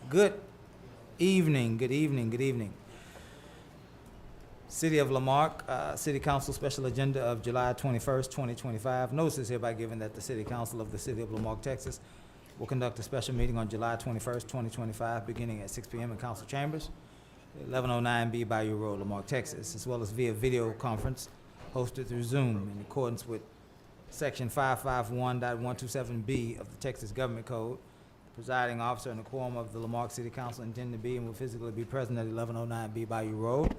Good evening, good evening, good evening. City of Lamarque, City Council Special Agenda of July 21st, 2025. Notice is hereby given that the City Council of the City of Lamarque, Texas will conduct a special meeting on July 21st, 2025, beginning at 6 p.m. in Council Chambers, 1109B Bayou Road, Lamarque, Texas, as well as via video conference hosted through Zoom in accordance with Section 551.127B of the Texas Government Code. The presiding officer and the quorum of the Lamarque City Council intend to be and will physically be present at 1109B Bayou Road,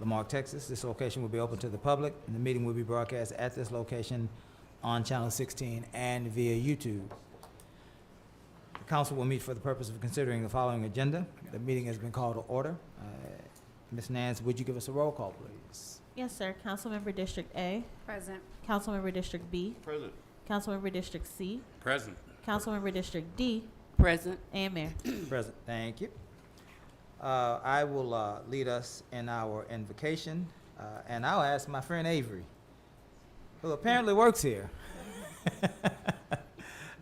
Lamarque, Texas. This location will be open to the public, and the meeting will be broadcast at this location on Channel 16 and via YouTube. The council will meet for the purpose of considering the following agenda. The meeting has been called to order. Ms. Nance, would you give us a roll call, please? Yes, sir. Councilmember District A. Present. Councilmember District B. Present. Councilmember District C. Present. Councilmember District D. Present. And Mayor. Present. Thank you. I will lead us in our invocation, and I'll ask my friend Avery, who apparently works here,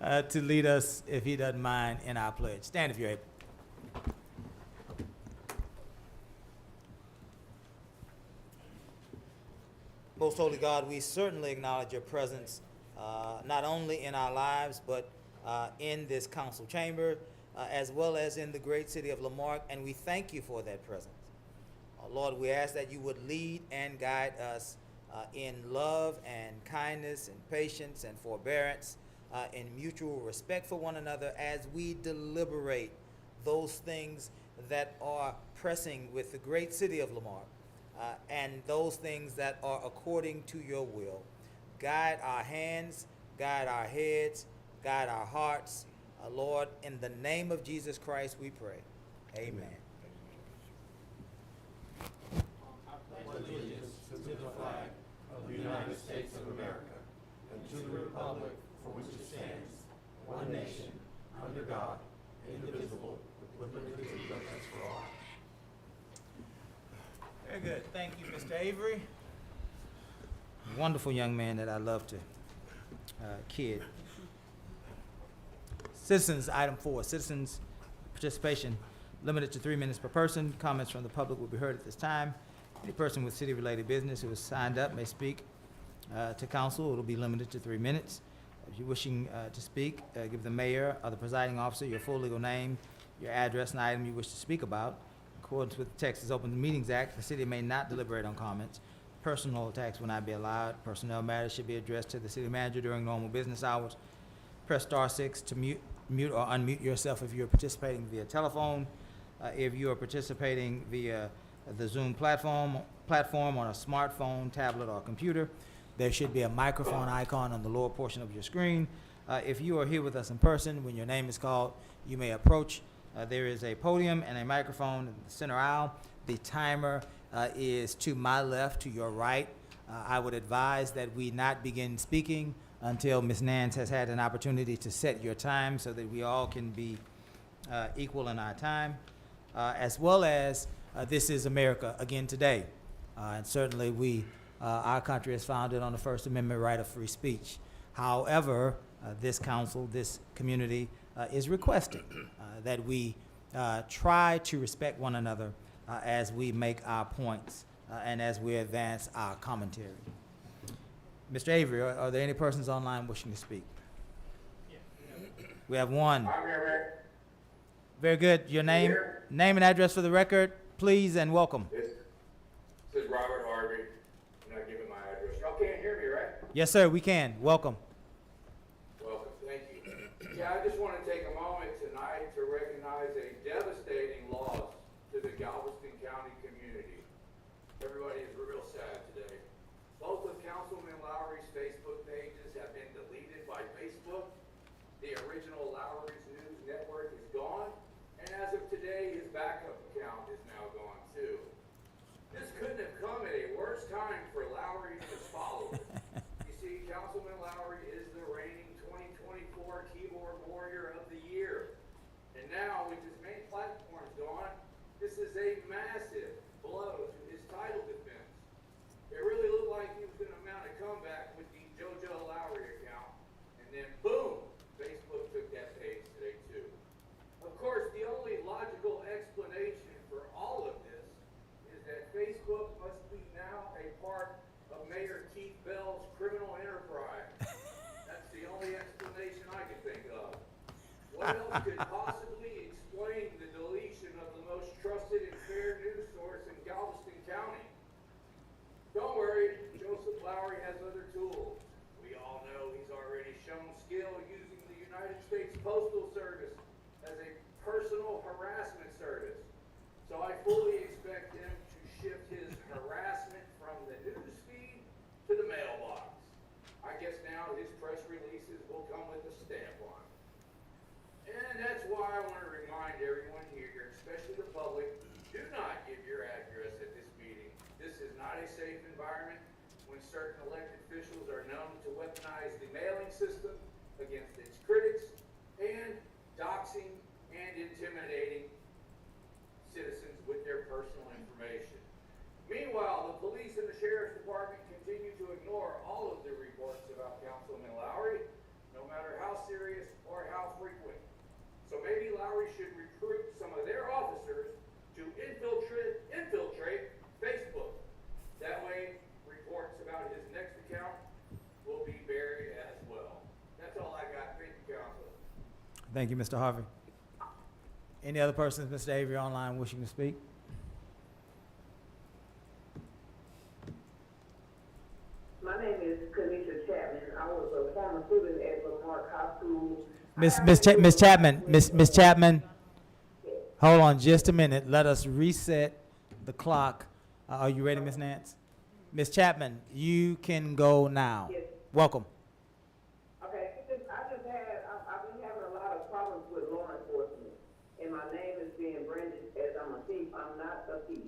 to lead us, if he doesn't mind, in our pledge. Stand if you're able. Most Holy God, we certainly acknowledge your presence, not only in our lives, but in this council chamber, as well as in the great city of Lamarque, and we thank you for that presence. Lord, we ask that you would lead and guide us in love and kindness and patience and forbearance, in mutual respect for one another as we deliberate those things that are pressing with the great city of Lamarque, and those things that are according to your will. Guide our hands, guide our heads, guide our hearts. Lord, in the name of Jesus Christ we pray. Amen. I pledge allegiance to the flag of the United States of America and to the republic for which it stands, one nation, under God, indivisible, with liberty and justice for all. Very good. Thank you, Mr. Avery. Wonderful young man that I love to kid. Citizens, item 4, citizens participation limited to 3 minutes per person. Comments from the public will be heard at this time. Any person with city-related business who has signed up may speak to council. It will be limited to 3 minutes. If you're wishing to speak, give the mayor or the presiding officer your full legal name, your address, and item you wish to speak about. In accordance with the Texas Open Meetings Act, the city may not deliberate on comments. Personal attacks will not be allowed. Personnel matters should be addressed to the city manager during normal business hours. Press *6 to mute or unmute yourself if you're participating via telephone. If you are participating via the Zoom platform on a smartphone, tablet, or computer, there should be a microphone icon on the lower portion of your screen. If you are here with us in person, when your name is called, you may approach. There is a podium and a microphone in the center aisle. The timer is to my left, to your right. I would advise that we not begin speaking until Ms. Nance has had an opportunity to set your time so that we all can be equal in our time, as well as this is America again today. And certainly our country is founded on the First Amendment right of free speech. However, this council, this community is requesting that we try to respect one another as we make our points and as we advance our commentary. Mr. Avery, are there any persons online wishing to speak? We have one. I'm here, Very good. Your name and address for the record, please, and welcome. This is Robert Harvey. I'm not giving my address. Y'all can't hear me, right? Yes, sir, we can. Welcome. Welcome. Thank you. Yeah, I just want to take a moment tonight to recognize a devastating loss to the Galveston County community. Everybody is real sad today. Both of Councilman Lowry's Facebook pages have been deleted by Facebook. The original Lowry's News Network is gone. And as of today, his backup account is now gone too. This couldn't have come at a worse time for Lowry and his followers. You see, Councilman Lowry is the reigning 2024 Keyboard Warrior of the Year. And now, with his main platform gone, this is a massive blow to his title defense. It really looked like he was going to mount a comeback with the JoJo Lowry account, and then boom, Facebook took that page today too. Of course, the only logical Thank you, Mr. Harvey. Any other persons, Mr. Avery, online wishing to speak? My name is Kanisha Chapman. I was a former student at Marque High School. Miss Chapman, Miss Chapman, hold on just a minute. Let us reset the clock. Are you ready, Miss Nance? Miss Chapman, you can go now. Yes. Welcome. Okay, I've been having a lot of problems with law enforcement, and my name is being brandished as I'm a thief. I'm not a thief,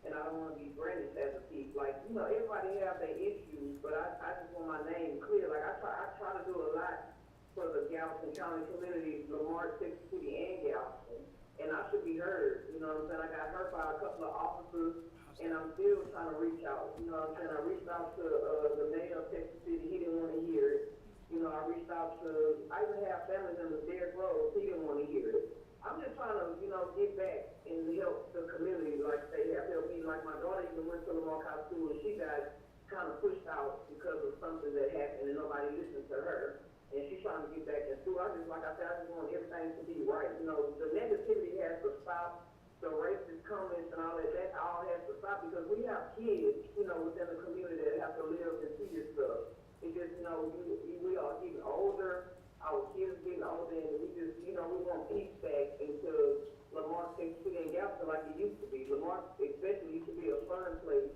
and I don't want to be brandished as a thief. Like, you know, everybody have their issues, but I just want my name clear. Like, I try to do a lot for the Galveston County community, Lamar, Texas City, and Galveston, and I should be heard. You know what I'm saying? I got hurt by a couple of officers, and I'm still trying to reach out. You know what I'm saying? I reached out to the mayor of Texas City. He didn't want to hear it. You know, I reached out to, I even have family members, Derrick Rose. He didn't want to hear it. I'm just trying to, you know, get back and help the community like they have helped me. Like my daughter even went to Marque High School, and she got kind of pushed out because of something that happened, and nobody listened to her. And she's trying to get back in school. Like I said, I just want everything to be right. You know, the negativity has to stop. The racist comments and all that all has to stop, because we have kids, you know, within the community that have to live and see this stuff. It's just, you know, we are getting older, our kids getting older, and we just, you know, we want peace back into Lamar, Texas City, and Galveston like it used to be. Lamar especially used to be a fun place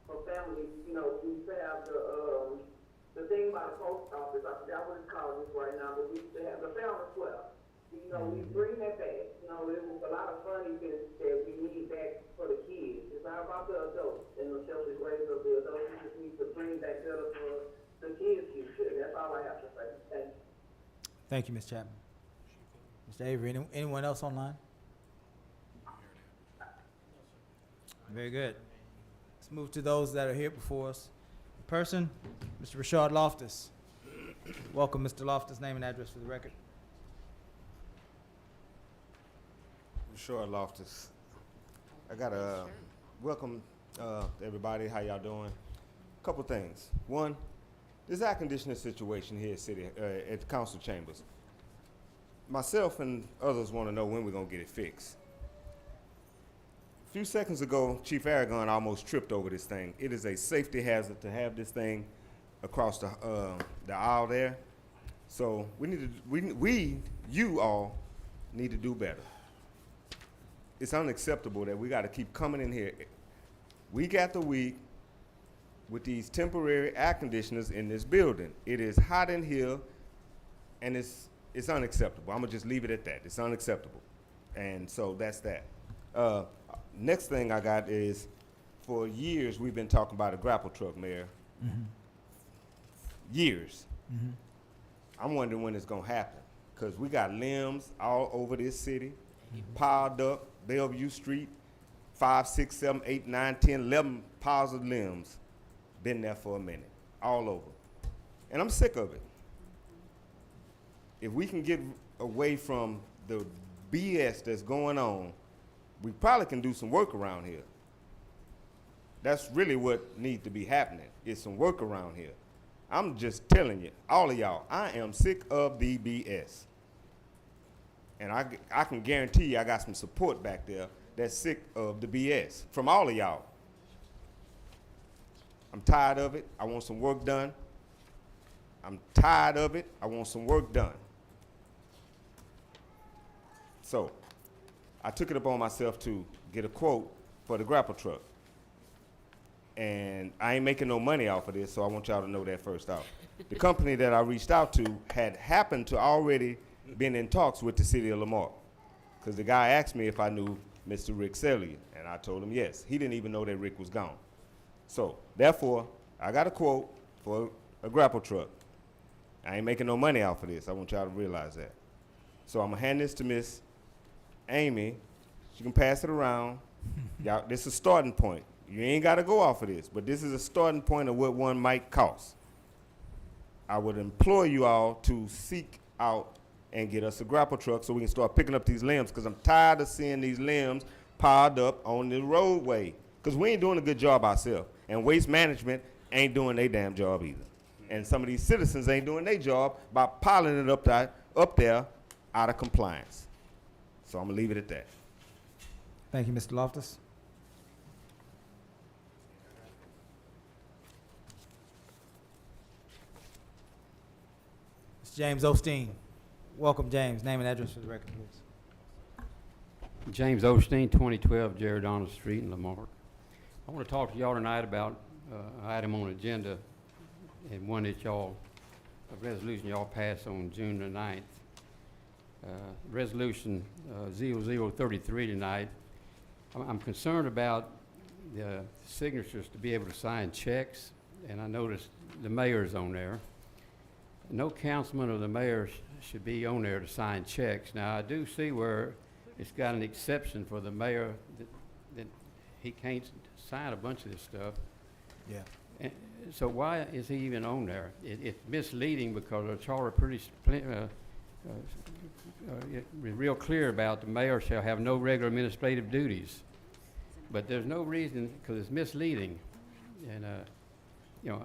for families. You know, we used to have the thing about the post office, I forgot what it's called right now, but we used to have the family club. You know, we bring that back. You know, it was a lot of fun events that we need back for the kids. It's not about the adults and the selfish ways of the adults. We just need to bring back better for the kids' future. That's all I have to say. Thank you. Thank you, Miss Chapman. Mr. Avery, anyone else online? Very good. Let's move to those that are here before us. In person, Mr. Rashard Loftus. Welcome, Mr. Loftus. Name and address for the record. Sure, Loftus. I got to welcome everybody. How y'all doing? Couple things. One, this air conditioning situation here at the council chambers. Myself and others want to know when we're going to get it fixed. A few seconds ago, Chief Aragon almost tripped over this thing. It is a safety hazard to have this thing across the aisle there. So you all need to do better. It's unacceptable that we got to keep coming in here week after week with these temporary air conditioners in this building. It is hot in here, and it's unacceptable. I'm gonna just leave it at that. It's unacceptable, and so that's that. Next thing I got is, for years we've been talking about a grapple truck, Mayor. Mm-hmm. Years. Mm-hmm. I'm wondering when it's gonna happen, because we got limbs all over this city, piled up. Bellevue Street, 5, 6, 7, 8, 9, 10, 11 piles of limbs. Been there for a minute, all over. And I'm sick of it. If we can get away from the BS that's going on, we probably can do some work around here. That's really what needs to be happening, is some work around here. I'm just telling you, all of y'all, I am sick of the BS. And I can guarantee you I got some support back there that's sick of the BS from all of y'all. I'm tired of it. I want some work done. I'm tired of it. I want some work done. So I took it upon myself to get a quote for the grapple truck. And I ain't making no money off of this, so I want y'all to know that first off. The company that I reached out to had happened to already been in talks with the city of Lamar, because the guy asked me if I knew Mr. Rick Sellier, and I told him yes. He didn't even know that Rick was gone. So therefore, I got a quote for a grapple truck. I ain't making no money off of this. I want y'all to realize that. So I'm gonna hand this to Miss Amy. She can pass it around. Y'all, this is a starting point. You ain't gotta go off of this, but this is a starting point of what one might cost. I would implore you all to seek out and get us a grapple truck so we can start picking up these limbs, because I'm tired of seeing these limbs piled up on the roadway, because we ain't doing a good job ourselves, and waste management ain't doing their damn job either. And some of these citizens ain't doing their job by piling it up there out of compliance. So I'm gonna leave it at that. Thank you, Mr. Loftus. Mr. James Osteen. Welcome, James. Name and address for the record, please. James Osteen, 2012 Jared Donald Street in Lamarck. I want to talk to y'all tonight about an item on the agenda and one that y'all, a resolution y'all passed on June the 9th. Resolution 0033 tonight. I'm concerned about the signatures to be able to sign checks, and I noticed the mayor's on there. No councilman or the mayor should be on there to sign checks. Now, I do see where it's got an exception for the mayor that he can't sign a bunch of this stuff. Yeah. And so why is he even on there? It's misleading because the charter real clear about the mayor shall have no regular administrative duties. But there's no reason, because it's misleading. And, you know,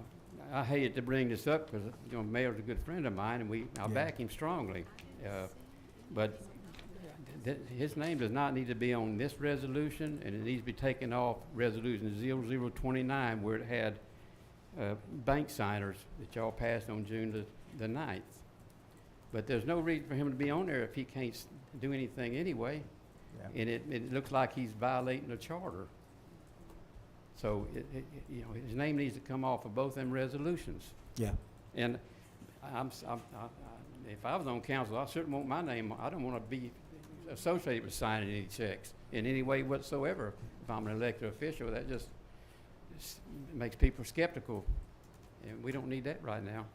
I hate to bring this up because, you know, Mayor's a good friend of mine and I back him strongly. But his name does not need to be on this resolution, and it needs to be taken off resolution 0029 where it had bank signers that y'all passed on June the 9th. But there's no reason for him to be on there if he can't do anything anyway. Yeah. And it looks like he's violating the charter. So, you know, his name needs to come off of both them resolutions. Yeah. And if I was on council, I certainly want my name. I don't want to be associated with signing any checks in any way whatsoever. If I'm an elected official, that just makes people skeptical, and we don't need that right now.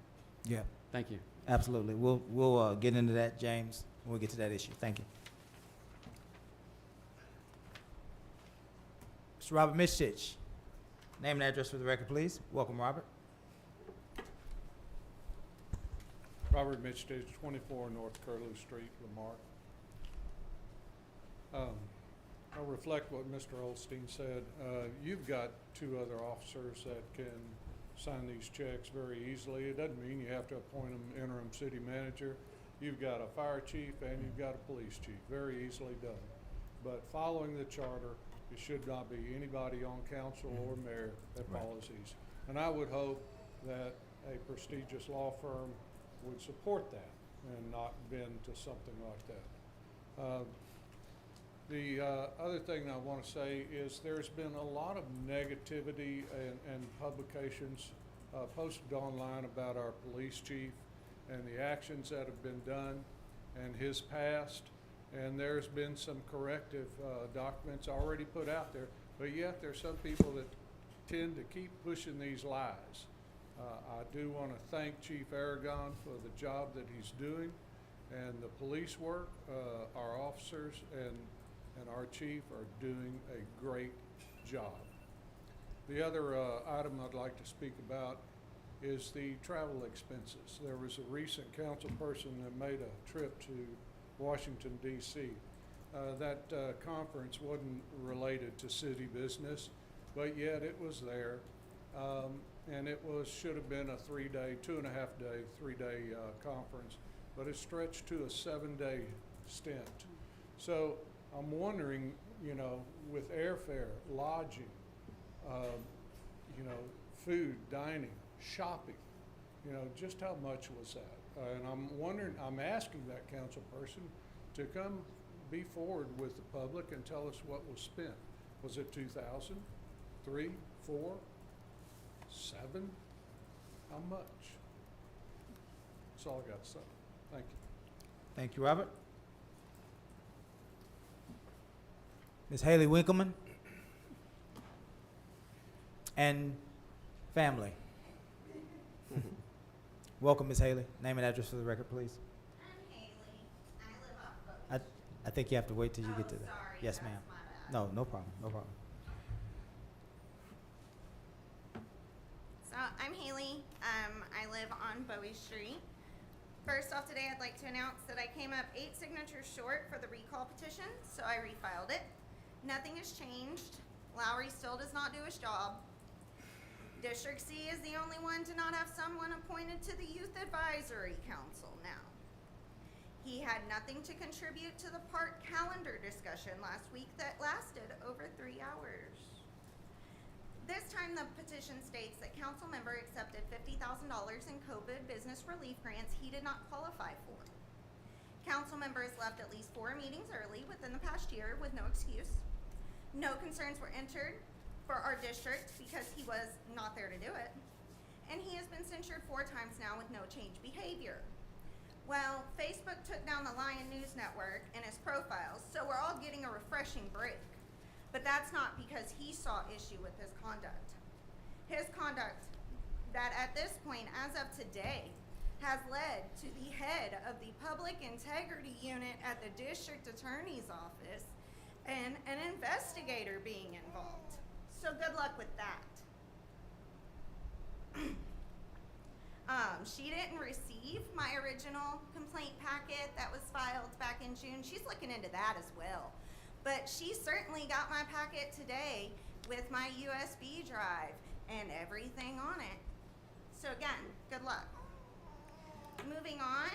Yeah. Thank you. Absolutely. We'll get into that, James, when we get to that issue. Thank you. Mr. Robert Mishich. Name and address for the record, please. Welcome, Robert. Robert Mitchell, 24 North Curlew Street, Lamarck. I'll reflect what Mr. Olstein said. You've got two other officers that can sign these checks very easily. It doesn't mean you have to appoint them interim city manager. You've got a fire chief and you've got a police chief. Very easily done. But following the charter, it should not be anybody on council or mayor that follows these. And I would hope that a prestigious law firm would support that and not bend to something like that. The other thing I want to say is there's been a lot of negativity and publications posted online about our police chief and the actions that have been done and his past. And there's been some corrective documents already put out there, but yet there's some people that tend to keep pushing these lies. I do want to thank Chief Aragon for the job that he's doing and the police work. Our officers and our chief are doing a great job. The other item I'd like to speak about is the travel expenses. There was a recent council person that made a trip to Washington, D.C. That conference wasn't related to city business, but yet it was there. And it should have been a 3-day, 2.5-day, 3-day conference, but it stretched to a 7-day stint. So I'm wondering, you know, with airfare, lodging, you know, food, dining, shopping, you know, just how much was that? And I'm wondering, I'm asking that council person to come be forward with the public and tell us what was spent. Was it 2,000, 3, 4, 7? How much? That's all I got to say. Thank you. Thank you, Robert. Ms. Haley Winkleman and family. Welcome, Ms. Haley. Name and address for the record, please. I'm Haley. I live off of. I think you have to wait till you get to the. Sorry, Yes, that's ma'am. my bad. No, no problem. No problem. So I'm Haley. I live on Bowie Street. First off today, I'd like to announce that I came up 8 signatures short for the recall petition, so I refiled it. Nothing has changed. Lowry still does not do his job. District C is the only one to not have someone appointed to the Youth Advisory Council now. He had nothing to contribute to the park calendar discussion last week that lasted over 3 hours. This time, the petition states that council member accepted $50,000 in COVID business relief grants he did not qualify for. Council members left at least 4 meetings early within the past year with no excuse. No concerns were entered for our district because he was not there to do it. And he has been censured 4 times now with no change behavior. Well, Facebook took down the Lion News Network and his profiles, so we're all getting a refreshing break. But that's not because he saw issue with his conduct. His conduct that at this point, as of today, has led to the head of the Public Integrity Unit at the District Attorney's Office and an investigator being involved. So good luck with that. She didn't receive my original complaint packet that was filed back in June. She's looking into that as well. But she certainly got my packet today with my USB drive and everything on it. So again, good luck. Moving on,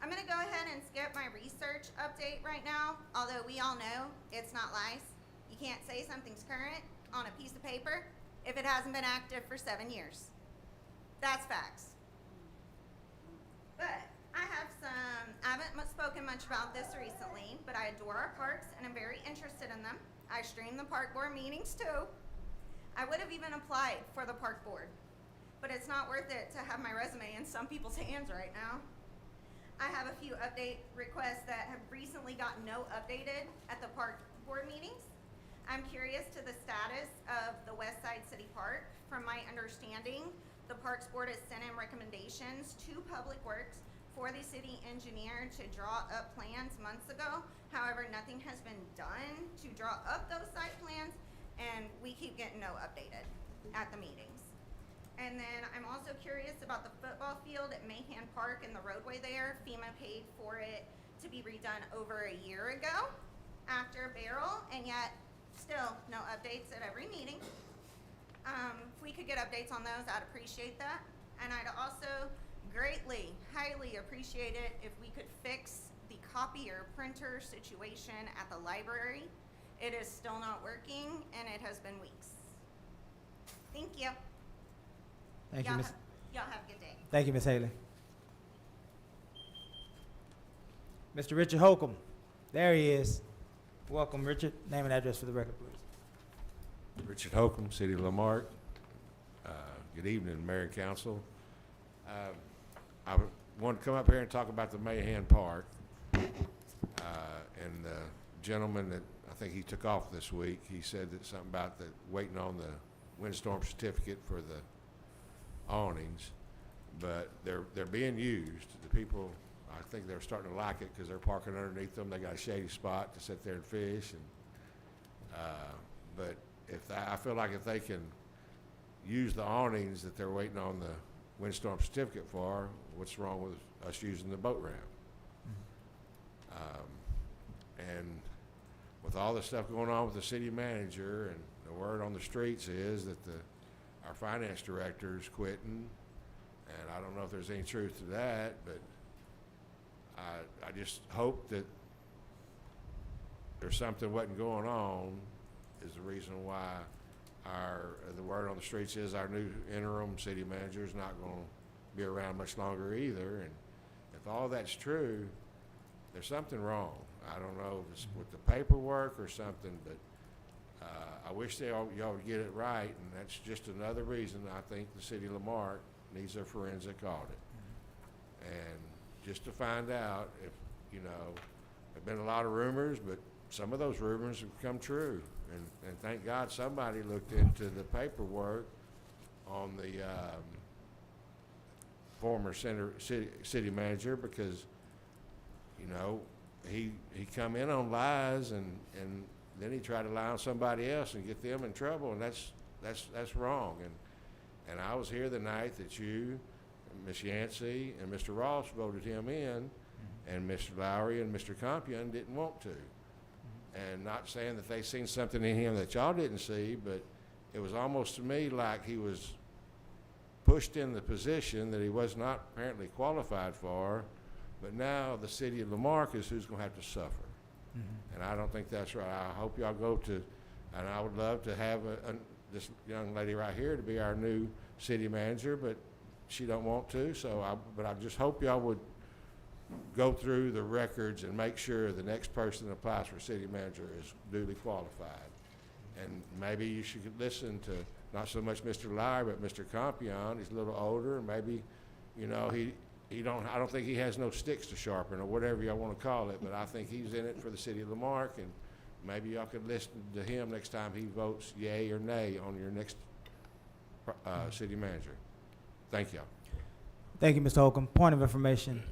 I'm gonna go ahead and skip my research update right now, although we all know it's not lies. You can't say something's current on a piece of paper if it hasn't been active for 7 years. That's facts. But I haven't spoken much about this recently, but I adore our parks and I'm very interested in them. I stream the park board meetings too. I would have even applied for the park board, but it's not worth it to have my resume in some people's hands right now. I have a few update requests that have recently gotten no updated at the park board meetings. I'm curious to the status of the West Side City Park. From my understanding, the Parks Board has sent in recommendations to Public Works for the city engineer to draw up plans months ago. However, nothing has been done to draw up those site plans, and we keep getting no updated at the meetings. And then I'm also curious about the football field at Mahan Park and the roadway there. FEMA paid for it to be redone over a year ago after a barrel, and yet still no updates at every meeting. If we could get updates on those, I'd appreciate that. And I'd also greatly, highly appreciate it if we could fix the copier printer situation at the library. It is still not working, and it has been weeks. Thank you. Thank you, Ms. Y'all have a good day. Thank you, Ms. Haley. Mr. Richard Holcomb, there he is. Welcome, Richard. Name and address for the record, please. Richard Holcomb, City of Lamarque. Good evening, Mayor and Council. I want to come up here and talk about the Mahan Park. And the gentleman that, I think he took off this week, he said that something about the waiting on the windstorm certificate for the awnings. But they're being used. The people, I think they're starting to like it because they're parking underneath them. They got a shady spot to sit there and fish. And but I feel like if they can use the awnings that they're waiting on the windstorm certificate for, what's wrong with us using the boat ramp? And with all the stuff going on with the city manager, and the word on the streets is that our finance director is quitting, and I don't know if there's any truth to that, but I just hope that there's something wasn't going on is the reason why the word on the streets is our new interim city manager is not going to be around much longer either. And if all that's true, there's something wrong. I don't know if it's with the paperwork or something, but I wish y'all would get it right, and that's just another reason I think the city of Lamarque needs a forensic audit. And just to find out if, there've been a lot of rumors, but some of those rumors have come true. And thank God somebody looked into the paperwork on the former city manager, because, he come in on lies, and then he tried to lie on somebody else and get them in trouble, and that's wrong. And I was here the night that you, Ms. Yancey, and Mr. Ross voted him in, and Mr. Lowry and Mr. Compion didn't want to. And not saying that they seen something in him that y'all didn't see, but it was almost to me like he was pushed in the position that he was not apparently qualified for But now the city of Lamarque is who's gonna have to suffer. Mhm. And I don't think that's right. I hope y'all go to, and I would love to have this young lady right here to be our new city manager, but she don't want to, but I just hope y'all would go through the records and make sure the next person that applies for city manager is duly qualified. And maybe you should listen to not so much Mr. Lyer, but Mr. Compion. He's a little older, and maybe, I don't think he has no sticks to sharpen or whatever y'all want to call it, but I think he's in it for the city of Lamarque, and maybe y'all could listen to him next time he votes yay or nay on your next city manager. Thank y'all. Thank you, Mr. Holcomb. Point of information,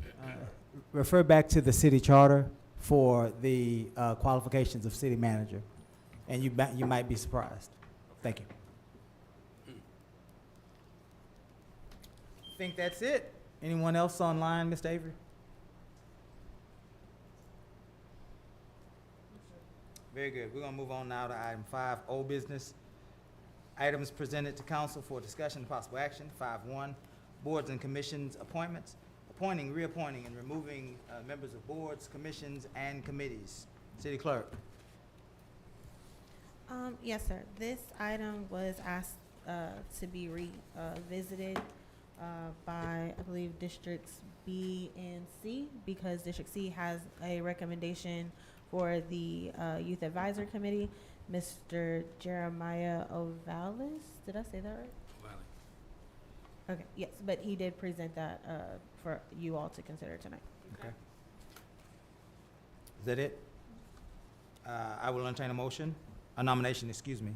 refer back to the city charter for the qualifications of city manager, and you might be surprised. Thank you. I think that's it. Anyone else online, Mr. Avery? Very good. We're gonna move on now to item 5, old business. Items presented to council for discussion and possible action. 5.1, boards and commissions appointments, appointing, reappointing, and removing members of boards, commissions, and committees. City clerk. Yes, sir. This item was asked to be revisited by, I believe, districts B and C, because District C has a recommendation for the Youth Advisory Committee, Mr. Jeremiah Ovalis. Did I say that right? Okay, yes, but he did present that for you all to consider tonight. Okay. Is that it? I will entertain a nomination, excuse me.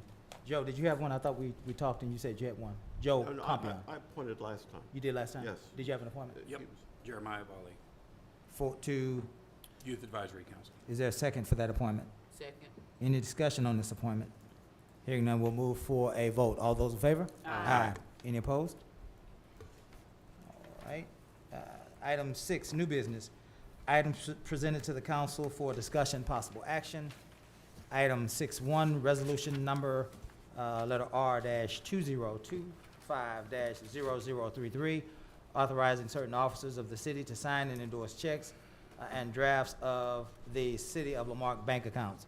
Joe, did you have one? I thought we talked and you said you had one. Joe No, Compion. I appointed last time. You did last time? Yes. Did you have an appointment? Yep, Jeremiah Volley, To, Youth Advisory Council. is there a second for that appointment? Second. Any discussion on this appointment? Hearing none, we'll move for a vote. All those in favor? Aye. Any opposed? All right. Item 6, new business. Items presented to the council for discussion, possible action. Item 6.1, resolution number, letter R-2025-0033, authorizing certain officers of the city to sign and endorse checks and drafts of the City of Lamarque bank accounts.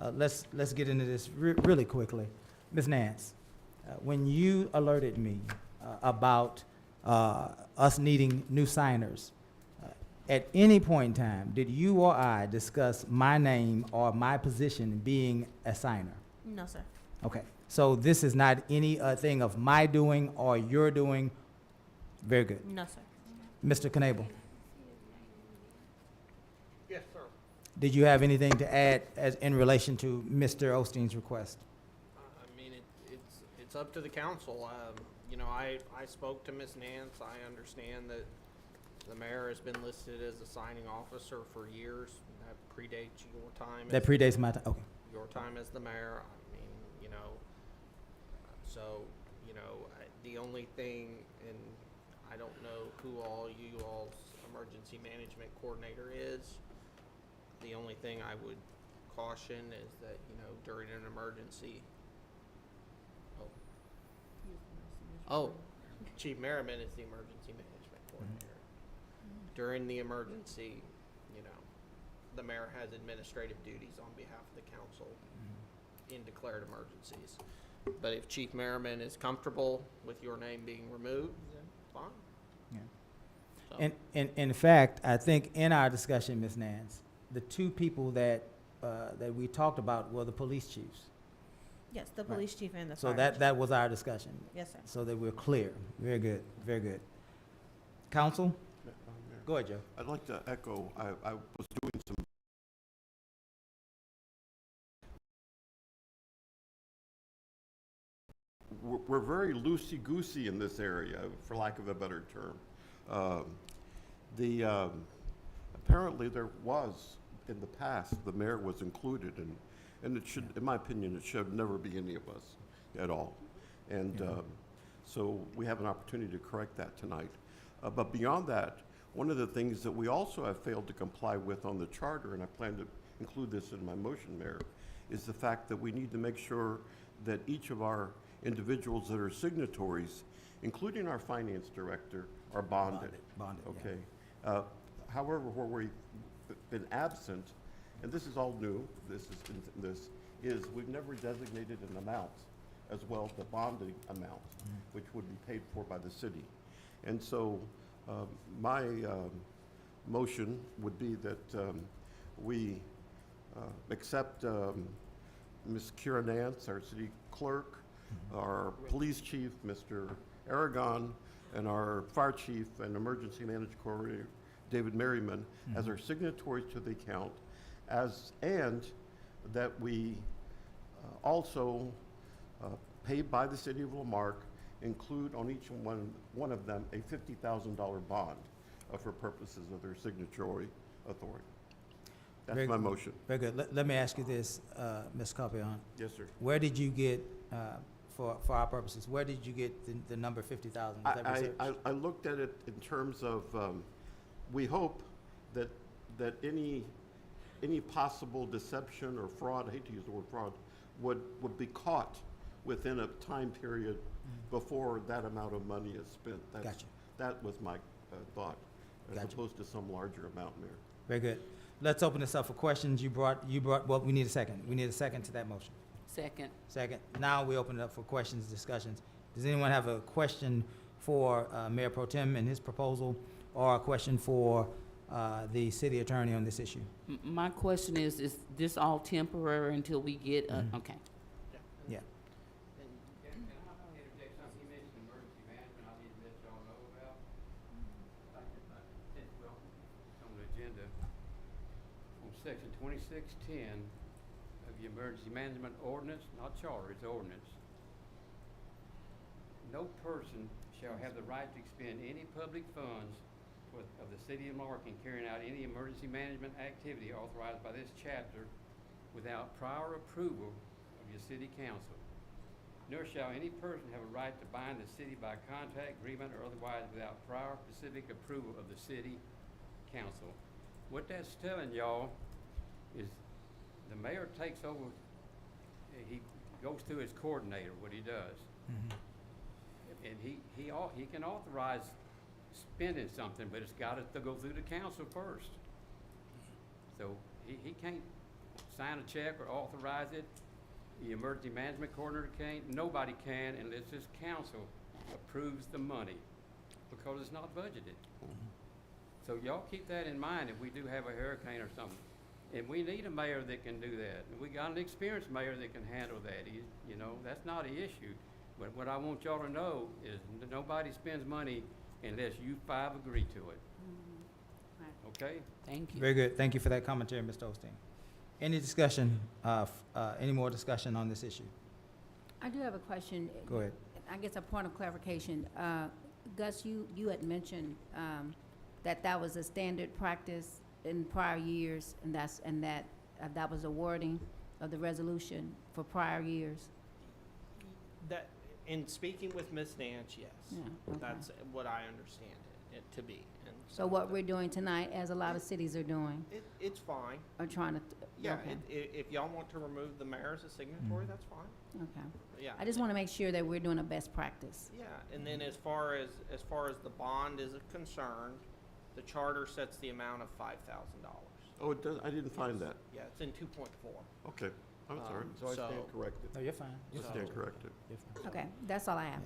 Let's get into this really quickly. Ms. Nance, when you alerted me about us needing new signers, at any point in time, did you or I discuss my name or my position being a signer? No, sir. Okay, so this is not any thing of my doing or your doing? Very good. No, sir. Mr. Knable, Yes, sir. did you have anything to add as in relation to Mr. Osteen's request? I mean, it's up to the council. I spoke to Ms. Nance. I understand that the mayor has been listed as a signing officer for years. That predates your time. That predates my time, okay. Your time as the mayor. I mean, the only thing, and I don't know who you all's emergency management coordinator is. The only thing I would caution is that, during an emergency. Oh, Chief Merriman is the emergency management coordinator. During the emergency, the mayor has administrative duties on behalf of the council in declared emergencies. But if Chief Merriman is comfortable with your name being removed, then fine. Yeah. So- And in fact, I think in our discussion, Ms. Nance, the two people that we talked about were the police chiefs. Yes, the Right. police chief and the So fire that chief. was our discussion, Yes, sir. so that we're clear. Very good, very good. Council? Go ahead, Joe. I'd like to echo, I was doing some we're very loosey-goosey in this area, for lack of a better term. Apparently there was, in the past, the mayor was included, and it should, in my opinion, it should never be any of us at all. And so we have an opportunity to correct that tonight. But beyond that, one of the things that we also have failed to comply with on the charter, and I plan to include this in my motion, Mayor, is the fact that we need to make sure that each of our individuals that are signatories, including our finance director, are bonded. Bonded, yeah. Okay. However, where we've been absent, and this is all new, is we've never designated an amount as well as the bonding amount, which would be paid for by the city. And so my motion would be that we accept Ms. Kira Nance, our city clerk, our police chief, Mr. Aragon, and our fire chief and emergency management coordinator, David Merriman, as our signatories to the account, and that we also paid by the city of Lamarck include on each one of them a $50,000 bond for purposes of their signatory authority. That's Very my good. motion. Very good. Let me ask you this, Ms. Carpion. Yes, sir. Where did you get, for our purposes, where did you get the number 50,000? Was that research? I looked at it in terms of, we hope that any possible deception or fraud, I hate to use the word fraud, would be caught within a time period before that amount of money is spent. Gotcha. That was my thought, as Gotcha. opposed to some larger amount there. Very good. Let's open this up for questions. You brought, well, we need a second. We need a second to that motion. Second. Second. Now we open it up for questions, discussions. Does anyone have a question for Mayor Pro Tem and his proposal, or a question for the city attorney on this issue? My question is this all temporary until we get, okay. Yeah. Can I interject something? You mentioned emergency management, I need to let y'all know about. Since we're on the agenda, on section 2610 of the emergency management ordinance, not charter, it's ordinance. No person shall have the right to expend any public funds of the city of Marque in carrying out any emergency management activity authorized by this chapter without prior approval of your city council. Nor shall any person have a right to bind the city by contract, agreement, or otherwise without prior specific approval of the city council. What that's telling y'all is the mayor takes over, he goes through his coordinator, what he does. And he can authorize spending something, but it's got to go through the council first. So he can't sign a check or authorize it. The emergency management coordinator can't. Nobody can unless this council approves the money, because it's not budgeted. So y'all keep that in mind if we do have a hurricane or something. And we need a mayor that can do that. And we got an experienced mayor that can handle that. That's not an issue. But what I want y'all to know is nobody spends money unless you five agree to it. Okay? Thank you. Very good. Thank you for that commentary, Mr. Osteen. Any discussion, any more discussion on this issue? I do have a question. Go ahead. I guess a point of clarification. Gus, you had mentioned that was a standard practice in prior years, and that was a wording of the resolution for prior years. That, in speaking with Ms. Nance, yes. Yeah, okay. That's what I understand it to be. And So what we're doing tonight, as a lot of cities are doing, it's fine. are trying to, Yeah, okay, if y'all want to remove the mayor as a signatory, that's fine. okay. Yeah. I just want to make sure that we're doing a best practice. Yeah, and then as far as the bond is concerned, the charter sets the amount of $5,000. Oh, it does, I didn't find that. Yeah, it's in 2.4. Okay, I'm sorry, so I stand so- corrected. No, you're fine. I You're fine. stand corrected. You're fine. Okay, that's all I have.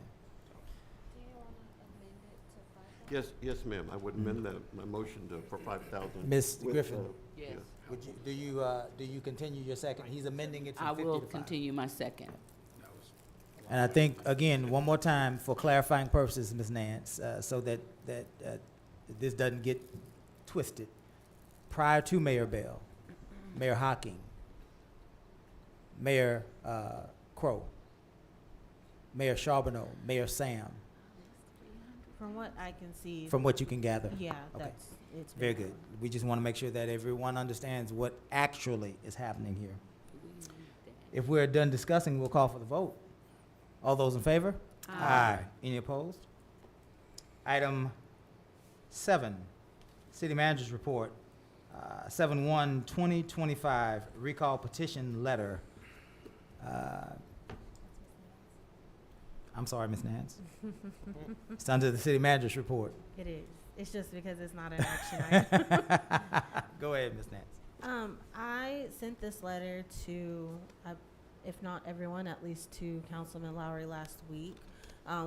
Yes, ma'am, I would amend my motion for 5,000. Ms. with, Griffin. Yes. Would you, do you continue your second? He's amending it I from 50 will to 5. continue my second. And I think, again, one more time, for clarifying purposes, Ms. Nance, so that this doesn't get twisted. Prior to Mayor Bell, Mayor Hocking, Mayor Crow, Mayor Charbonneau, Mayor Sam, From what I can see. from what you can gather. Yeah, Okay. it's. Very good. We just want to make sure that everyone understands what actually is happening here. If we're done discussing, we'll call for the vote. All those in favor? Aye. Any opposed? Item 7, City Manager's Report, 7/1/2025, recall petition letter. I'm sorry, Ms. Nance. It's under the City Manager's Report. It is. It's just because it's not an action item. Go ahead, Ms. Nance. I sent this letter to, if not everyone, at least to Councilman Lowry last week.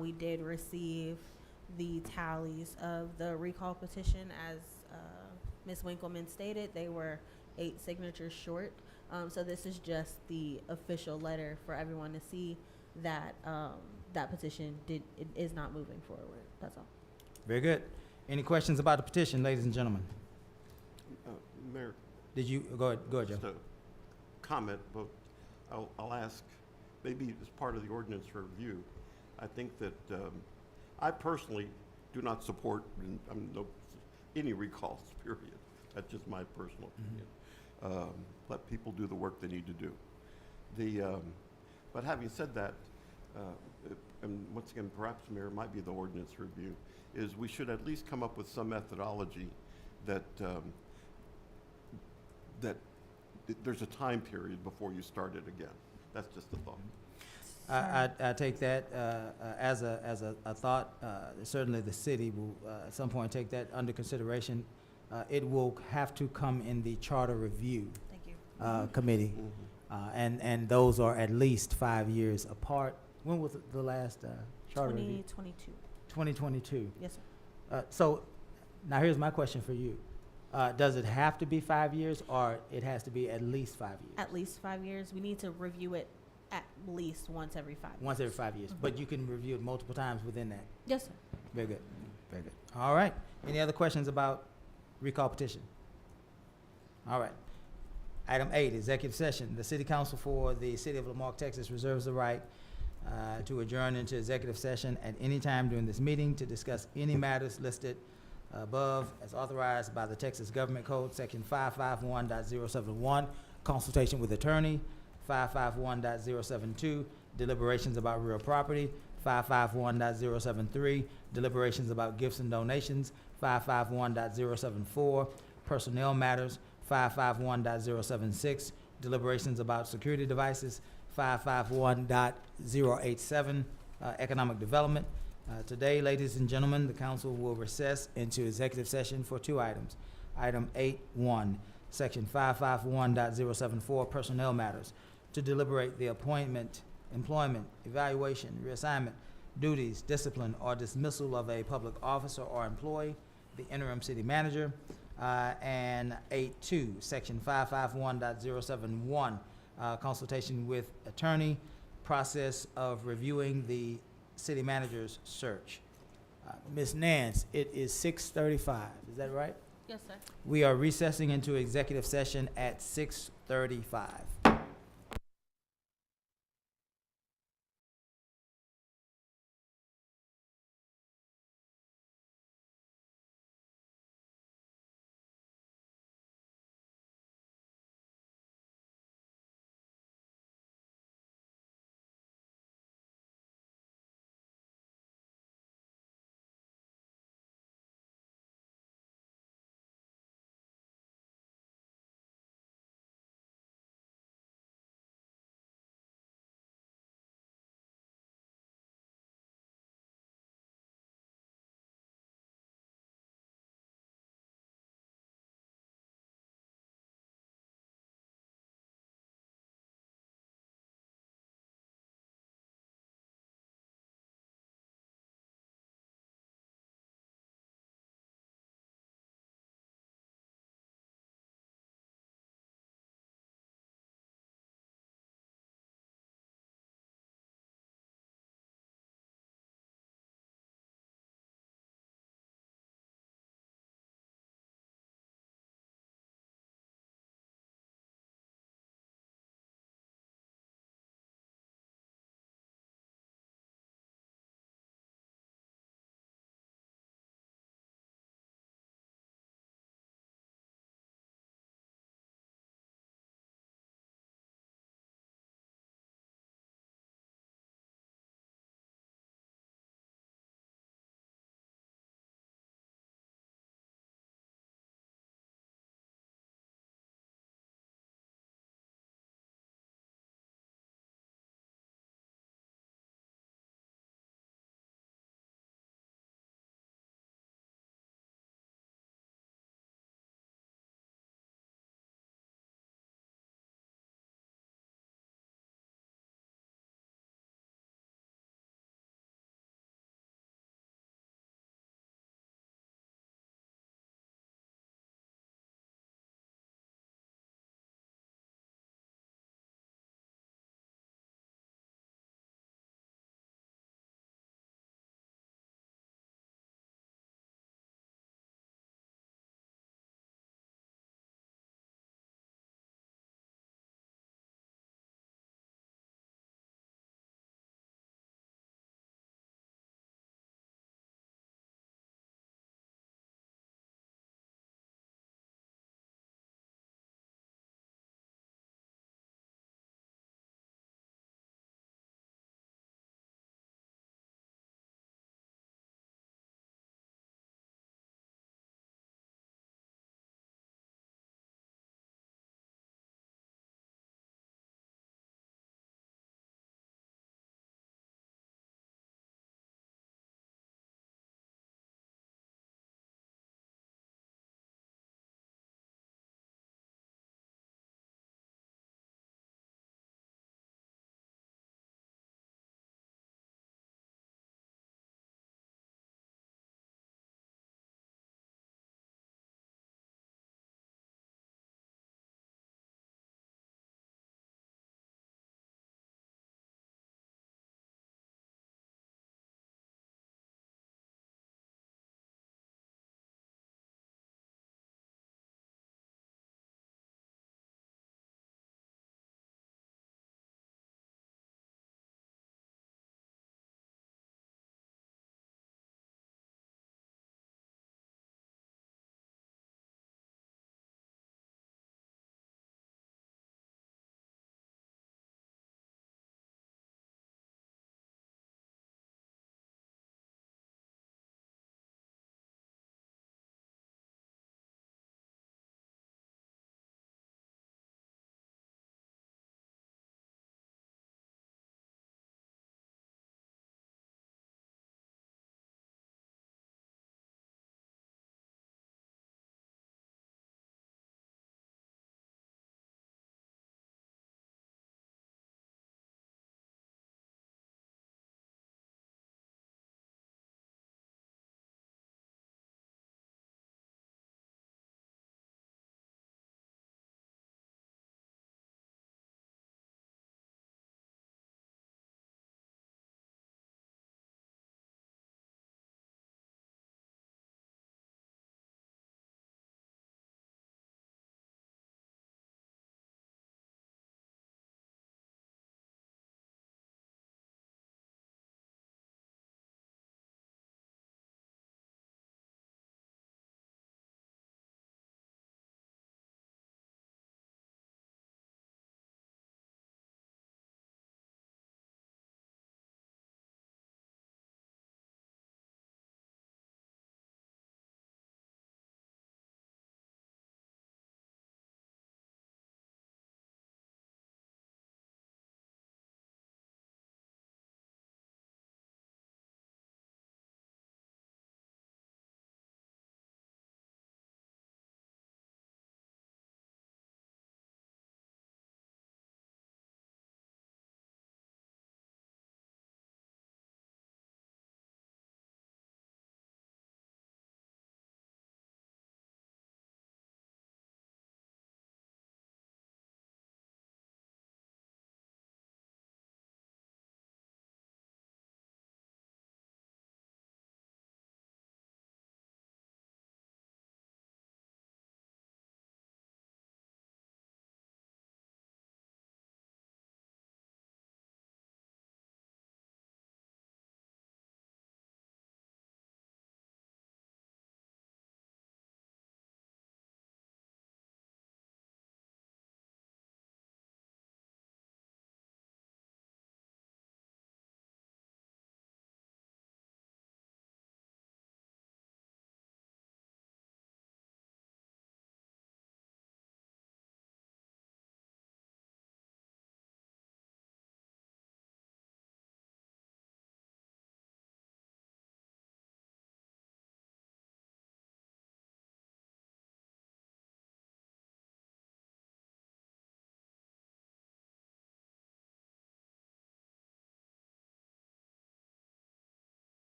We did receive the tallies of the recall petition. As Ms. Winkleman stated, they were 8 signatures short. So this is just the official letter for everyone to see that that petition is not moving forward. That's all. Very good. Any questions about the petition, ladies and gentlemen? Mayor, Did you, go ahead, just Joe. a comment, but I'll ask, maybe as part of the ordinance review, I think that I personally do not support any recalls, period. That's just my personal opinion. Let people do the work they need to do. But having said that, and once again, perhaps, Mayor, it might be the ordinance review, is we should at least come up with some methodology that that there's a time period before you start it again. That's just a thought. I take that as a thought. Certainly the city will at some point take that under consideration. It will have to come in the charter review Thank you. committee. And those are at least 5 years apart. When was the last charter review? 2022. 2022. Yes, sir. So now here's my question for you. Does it have to be 5 years, or it has to be at least 5 years? At least 5 years. We need to review it at least once every 5 years. Once every 5 years. But you can review it multiple times within that. Yes, sir. Very good. Very good. All right. Any other questions about recall petition? All right. Item 8, executive session. The City Council for the City of Lamarck, Texas reserves the right to adjourn into executive session at any time during this meeting to discuss any matters listed above as authorized by the Texas Government Code, Section 551.071, consultation with attorney, 551.072, deliberations about real property, 551.073, deliberations about gifts and donations, 551.074, personnel matters, 551.076, deliberations about security devices, 551.087, economic development. Today, ladies and gentlemen, the council will recess into executive session for 2 items. Item 8.1, Section 551.074, personnel matters, to deliberate the appointment, employment, evaluation, reassignment, duties, discipline, or dismissal of a public officer or employee, the interim city manager. And 8.2, Section 551.071, consultation with attorney, process of reviewing the city manager's search. Ms. Nance, it is 6:35, is that right? Yes, sir. We are recessing into executive session at 6:35.